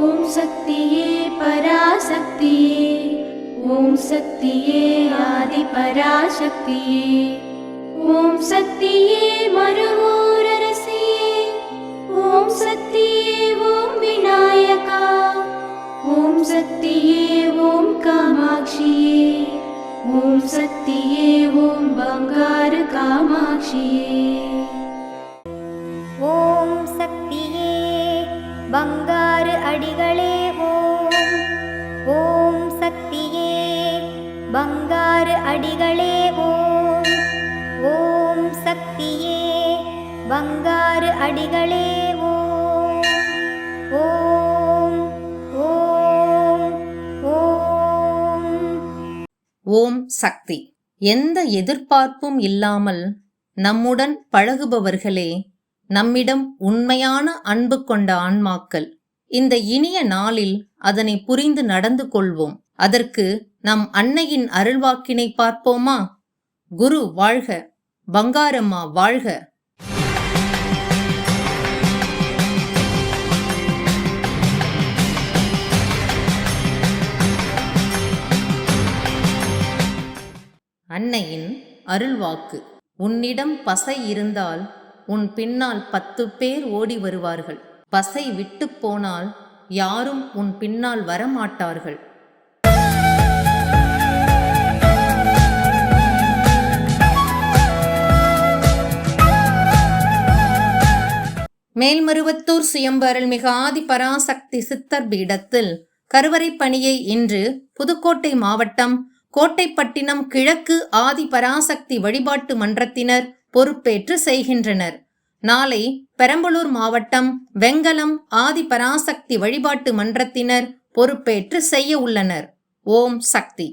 ஓம் சக்தியே பராசக்தியே, ஓம் சக்தியே ஆதி பராசக்தியே, ஓம் சக்தியே மறுவூரரசியே, ஓம் சக்தியே ஓம் விநாயகா, ஓம் சக்தியே ஓம் காமாட்சியே, ஓம் சக்தியே ஓம் பங்காரு காமாட்சியே. ஓம் சக்தியே பங்காரு அடிகளே ஓம். ஓம் சக்தியே பங்காரு அடிகளே ஓம். ஓம் சக்தியே பங்காரு அடிகளே ஓம். ஓம் ஓம் ஓம். ஓம் சக்தி. எந்த எதிர்பார்ப்பும் இல்லாமல் நம்முடன் பழகுபவர்களே நம்மிடம் உண்மையான அன்பு கொண்ட ஆன்மாக்கள். இந்த இனிய நாளில் அதனை புரிந்து நடந்து கொள்வோம். அதற்கு நம் அன்னையின் அருள்வாக்கினை பார்ப்போமா? குரு வாழ்க, பங்காரம்மா வாழ்க. அன்னையின் அருள்வாக்கு. உன்னிடம் பசை இருந்தால் உன் பின்னால் 10 பேர் ஓடி வருவார்கள். பசை விட்டு போனால் யாரும் உன் பின்னால் வரமாட்டார்கள். மேல்மருவத்தூர் சுயம்பு அருள்மிகு ஆதி பராசக்தி சித்தர் பீடத்தில் கருவறை பணியை இன்று புதுக்கோட்டை மாவட்டம் கோட்டைப்பட்டினம் கிழக்கு ஆதி பராசக்தி வழிபாட்டு மன்றத்தினர் பொறுப்பேற்று செய்கின்றனர். நாளை பெரம்பலூர் மாவட்டம் வெங்கலம் ஆதி பராசக்தி வழிபாட்டு மன்றத்தினர் பொறுப்பேற்று செய்ய உள்ளனர். ஓம் சக்தி.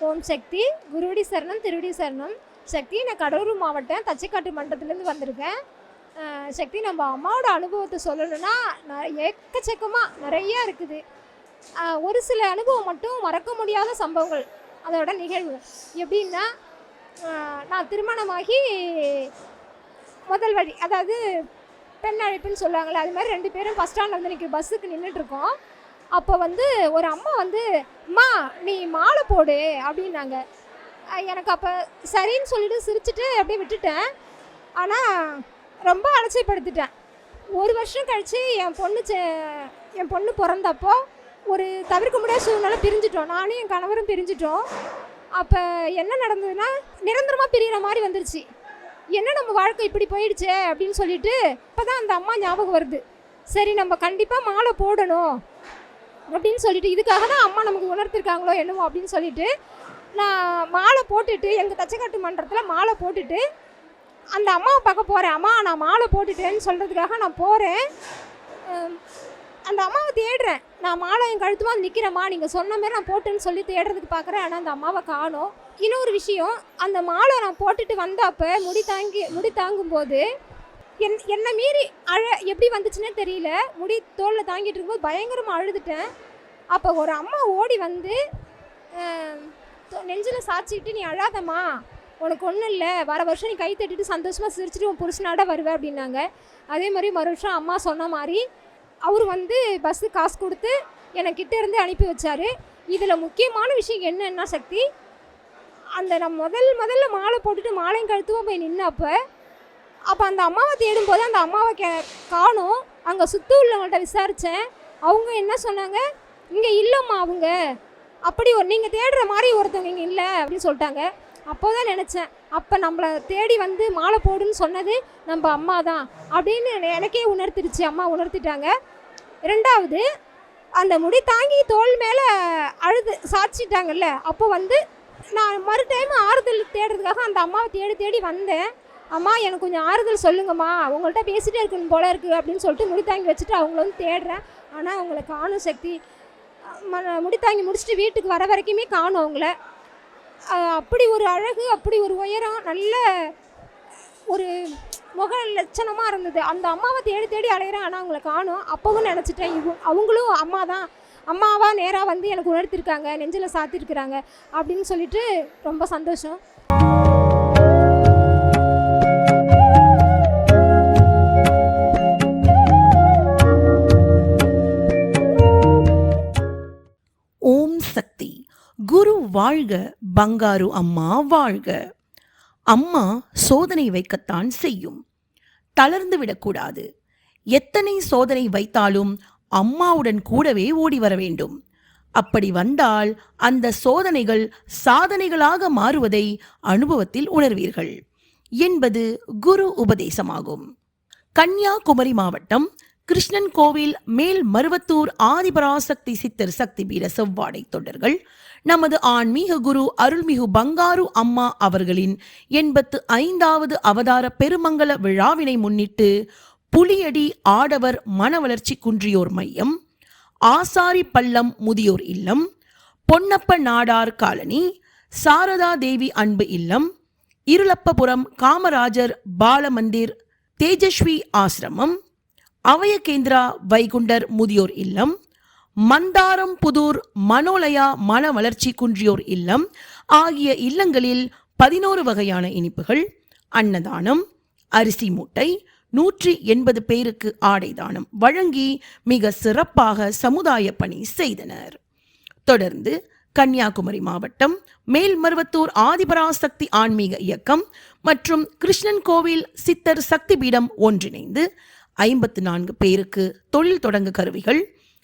ஓம் சக்தி. குருடி சரணம், திருடி சரணம். சக்தி, நான் கடலூர் மாவட்டம் தச்சக்காட்டு மண்டலத்துலேருந்து வந்திருக்கேன். சக்தி, நம்ம அம்மாவோட அனுபவத்தை சொல்லணும்னா எக்கச்சக்கமாக நிறையா இருக்குது. ஒரு சில அனுபவம் மட்டும் மறக்க முடியாத சம்பவங்கள், அதோட நிகழ்வு. எப்படின்னா, நான் திருமணமாகி முதல் வழி, அதாவது பெண் அழைப்புன்னு சொல்லுவாங்கள்ல, அது மாதிரி 2 பேரும் பஸ் ஸ்டாண்டில் வந்து நிற்கிற பஸ்ஸுக்கு நின்றுட்டுருக்கோம். அப்போ வந்து ஒரு அம்மா வந்து, அம்மா நீ மாலை போடு அப்படின்னாங்க. எனக்கு அப்போ சரின்னு சொல்லிட்டு சிரிச்சுட்டு அப்படியே விட்டுட்டேன். ஆனால் ரொம்ப அலட்சியப்படுத்திட்டேன். 1 வருஷம் கழித்து என் பொண்ணு பிறந்தப்போ ஒரு தவிர்க்க முடியாத சூழ்நிலை பிரிஞ்சிட்டோம். நானும் என் கணவரும் பிரிஞ்சிட்டோம். அப்போ என்ன நடந்ததுன்னா, நிரந்தரமாக பிரிகிற மாதிரி வந்துருச்சு. என்ன நம்ம வாழ்க்கை இப்படி போயிடுச்சே அப்படின்னு சொல்லிட்டு இப்போ தான் அந்த அம்மா ஞாபகம் வருது. சரி, நம்ம கண்டிப்பாக மாலை போடணும் அப்படின்னு சொல்லிட்டு, இதுக்காக தான் அம்மா நமக்கு உணர்த்திருக்காங்களோ என்னமோ அப்படின்னு சொல்லிட்டு, நான் மாலை போட்டுட்டு எங்கள் தச்சக்காட்டு மன்றத்தில் மாலை போட்டுட்டு அந்த அம்மாவை பார்க்க போகிறேன். அம்மா நான் மாலை போட்டுட்டேன்னு சொல்கிறதுக்காக நான் போகிறேன். அந்த அம்மாவை தேடுறேன். நான் மாலை என் கழுத்துமா நிற்கிறேம்மா, நீங்கள் சொன்ன மாதிரி நான் போட்டேன்னு சொல்லி தேடுறதுக்கு பார்க்குறேன். ஆனால் அந்த அம்மாவை காணோம். இன்னொரு விஷயம், அந்த மாலை நான் போட்டுட்டு வந்தப்போ முடி தாங்கும்போது என்னை மீறி எப்படி வந்துச்சுன்னே தெரியல. முடி தோளில் தாங்கிட்டு இருக்கும்போது பயங்கரமாக அழுதுட்டேன். அப்போ ஒரு அம்மா ஓடி வந்து நெஞ்சில் சாய்ச்சிக்கிட்டு, நீ அழாதம்மா, உனக்கு ஒன்றும் இல்லை, வர வருஷம் நீ கை தட்டிட்டு சந்தோஷமாக சிரிச்சிட்டு உன் புருஷனாட வருவேன் அப்படின்னாங்க. அதே மாதிரி மறு வருஷம் அம்மா சொன்ன மாதிரி அவர் வந்து பஸ்ஸு காசு கொடுத்து எனக்கிட்ட இருந்து அனுப்பி வச்சார். இதில் முக்கியமான விஷயம் என்னன்னா சக்தி, அந்த நான் முதல்ல மாலை போட்டுட்டு மாலையும் கழுத்துவோம் போய் நின்னப்போ அந்த அம்மாவை தேடும்போது அந்த அம்மாவை காணோம். அங்கே சுற்றி உள்ளவங்கள்ட்ட விசாரித்தேன். அவங்க என்ன சொன்னாங்க, இங்கே இல்லைம்மா, அவங்க அப்படி நீங்கள் தேடுற மாதிரி ஒருத்தவங்க இங்கே இல்லை அப்படின்னு சொல்லிட்டாங்க. அப்போ தான் நினச்சேன், அப்போ நம்மளை தேடி வந்து மாலை போடுன்னு சொன்னது நம்ம அம்மா தான் அப்படின்னு எனக்கே உணர்த்திருச்சு. அம்மா உணர்த்திட்டாங்க. 2வது, அந்த முடி தாங்கி தோல் மேலே அழுது சாய்ச்சிட்டாங்கல்ல, அப்போ வந்து நான் மறு டைம் ஆறுதல் தேடுறதுக்காக அந்த அம்மாவை தேடி வந்தேன். அம்மா எனக்கு கொஞ்சம் ஆறுதல் சொல்லுங்கம்மா, உங்கள்கிட்ட பேசிகிட்டே இருக்கணும் போல இருக்குது அப்படின்னு சொல்லிட்டு முடித்தாங்கி வச்சுட்டு அவங்கள வந்து தேடுறேன். ஆனால் அவங்கள காணும் சக்தி. முடித்தாங்கி முடிச்சுட்டு வீட்டுக்கு வர வரைக்குமே காணும் அவங்கள. அப்படி ஒரு அழகு, அப்படி ஒரு உயரம், நல்ல ஒரு முக லட்சணமாக இருந்தது. அந்த அம்மாவை தேடி அலையிறேன், ஆனால் அவங்கள காணும். அப்போவும் நினச்சிட்டேன் அவங்களும் அம்மா தான் அம்மாவாக நேராக வந்து எனக்கு உணர்த்திருக்காங்க, நெஞ்சில் சாத்திருக்கிறாங்க அப்படின்னு சொல்லிட்டு ரொம்ப சந்தோஷம். ஓம் சக்தி. குரு வாழ்க, பங்காரு அம்மா வாழ்க. அம்மா சோதனை வைக்கத்தான் செய்யும், தளர்ந்து விடக்கூடாது. எத்தனை சோதனை வைத்தாலும் அம்மாவுடன் கூடவே ஓடி வர வேண்டும். அப்படி வந்தால் அந்த சோதனைகள் சாதனைகளாக மாறுவதை அனுபவத்தில் உணர்வீர்கள் என்பது குரு உபதேசமாகும். கன்னியாகுமரி மாவட்டம் கிருஷ்ணன் கோவில் மேல் மருவத்தூர் ஆதிபராசக்தி சித்தர் சக்தி பீட செவ்வாடை தொண்டர்கள் நமது ஆன்மீக குரு அருள்மிகு பங்காரு அம்மா அவர்களின் 85வது அவதார பெருமங்கல விழாவினை முன்னிட்டு புலியடி ஆடவர் மனவளர்ச்சி குன்றியோர் மையம், ஆசாரி பள்ளம் முதியோர் இல்லம், பொன்னப்ப நாடார் காலனி, சாரதா தேவி அன்பு இல்லம், இருளப்பபுரம் காமராஜர் பாலமந்திர் தேஜஸ்வி ஆசிரமம், அவயகேந்திரா வைகுண்டர் முதியோர் இல்லம், மந்தாரம் புதூர் மனோலயா மன வளர்ச்சி குன்றியோர் இல்லம் ஆகிய இல்லங்களில் 11 வகையான இனிப்புகள், அன்னதானம், அரிசி மூட்டை, 180 பேருக்கு ஆடை தானம் வழங்கி மிக சிறப்பாக சமுதாய பணி செய்தனர். தொடர்ந்து கன்னியாகுமரி மாவட்டம் மேல்மருவத்தூர் ஆதிபராசக்தி ஆன்மீக இயக்கம் மற்றும் கிருஷ்ணன் கோவில் சித்தர் சக்தி பீடம் ஒன்றிணைந்து 54 பேருக்கு தொழில் தொடங்க கருவிகள்,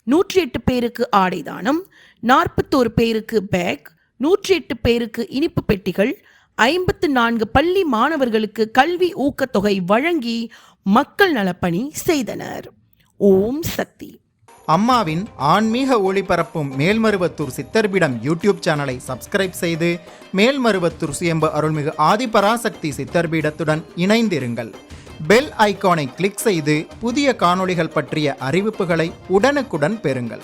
108 பேருக்கு ஆடை தானம், 41 பேருக்கு பேக், 108 பேருக்கு இனிப்பு பெட்டிகள், 54 பள்ளி மாணவர்களுக்கு கல்வி ஊக்கத்தொகை வழங்கி மக்கள் நலப்பணி செய்தனர். ஓம் சக்தி. அம்மாவின் ஆன்மீக ஒளிபரப்பும் மேல்மருவத்தூர் சித்தர்பீடம் யூடியூப் சேனலை சப்ஸ்கிரைப் செய்து மேல்மருவத்தூர் சுயம்பு அருள்மிகு ஆதிபராசக்தி சித்தர்பீடத்துடன் இணைந்திருங்கள். பெல் ஐகானை கிளிக் செய்து புதிய காணொளிகள் பற்றிய அறிவிப்புகளை உடனுக்குடன் பெறுங்கள்.